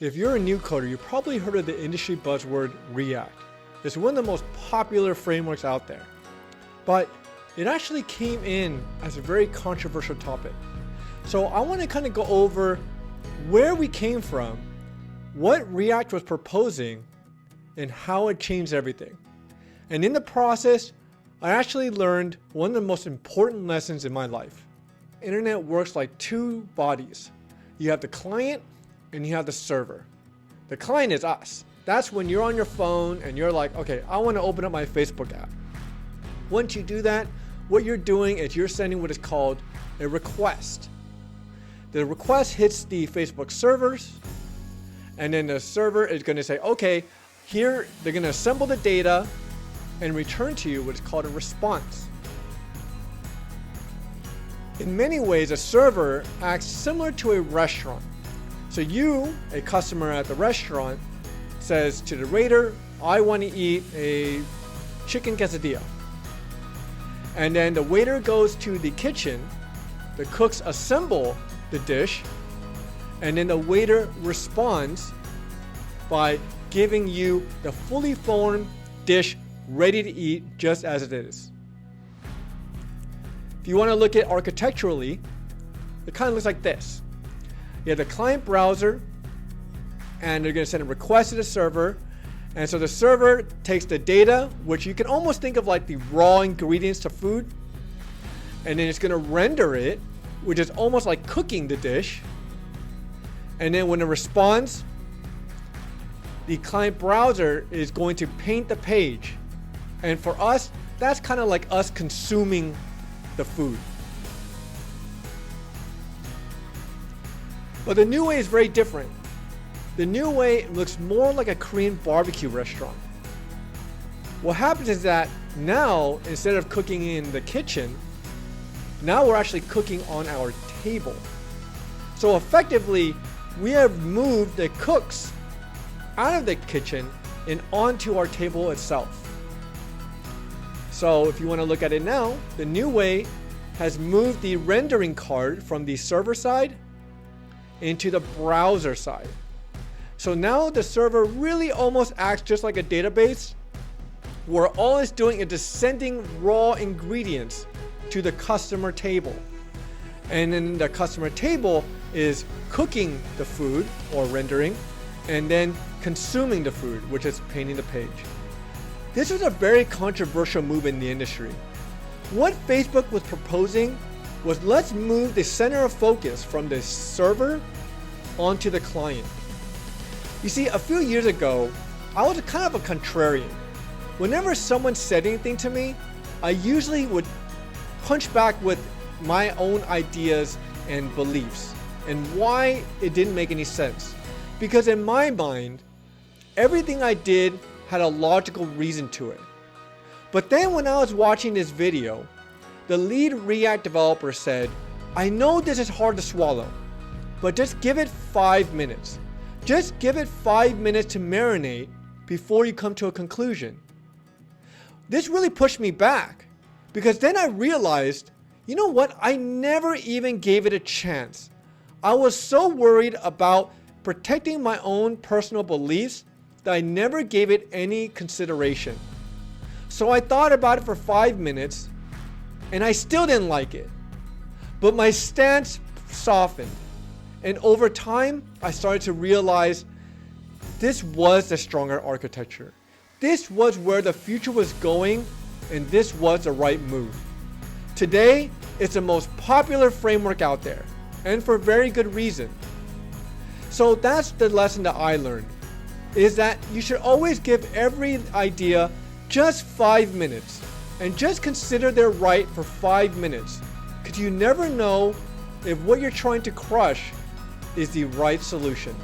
If you're a new coder, you probably heard of the industry buzzword React. It's one of the most popular frameworks out there. But it actually came in as a very controversial topic. So I want to kind of go over where we came from, what React was proposing, and how it changed everything. And in the process, I actually learned one of the most important lessons in my life. Internet works like two bodies. You have the client and you have the server. The client is us. That's when you're on your phone and you're like, okay, I want to open up my Facebook app. Once you do that, what you're doing is you're sending what is called a request. The request hits the Facebook servers, and then the server is going to say, okay, here they're going to assemble the data and return to you what is called a response. In many ways, a server acts similar to a restaurant. So you, a customer at the restaurant, says to the waiter, I want to eat a chicken quesadilla. And then the waiter goes to the kitchen, the cooks assemble the dish, and then the waiter responds by giving you the fully formed dish ready to eat just as it is. If you want to look at architecturally, it kind of looks like this. You have the client browser, and they're going to send a request to the server. And so the server takes the data, which you can almost think of like the raw ingredients to food, and then it's going to render it, which is almost like cooking the dish. And then when it responds, the client browser is going to paint the page. And for us, that's kind of like us consuming the food. But the new way is very different. The new way looks more like a Korean barbecue restaurant. What happens is that now, instead of cooking in the kitchen, now we're actually cooking on our table. So effectively, we have moved the cooks out of the kitchen and onto our table itself. So if you want to look at it now, the new way has moved the rendering card from the server side into the browser side. So now the server really almost acts just like a database, where all it's doing is just sending raw ingredients to the customer table. And then the customer table is cooking the food or rendering, and then consuming the food, which is painting the page. This was a very controversial move in the industry. What Facebook was proposing was, let's move the center of focus from the server onto the client. You see, a few years ago, I was kind of a contrarian. Whenever someone said anything to me, I usually would punch back with my own ideas and beliefs and why it didn't make any sense. Because in my mind, everything I did had a logical reason to it. But then when I was watching this video, the lead React developer said, I know this is hard to swallow, but just give it 5 minutes. Just give it 5 minutes to marinate before you come to a conclusion. This really pushed me back, because then I realized, you know what? I never even gave it a chance. I was so worried about protecting my own personal beliefs that I never gave it any consideration. So I thought about it for 5 minutes, and I still didn't like it. But my stance softened. And over time, I started to realize this was the stronger architecture. This was where the future was going, and this was the right move. Today, it's the most popular framework out there, and for very good reason. So that's the lesson that I learned, is that you should always give every idea just 5 minutes, and just consider they're right for 5 minutes, because you never know if what you're trying to crush is the right solution.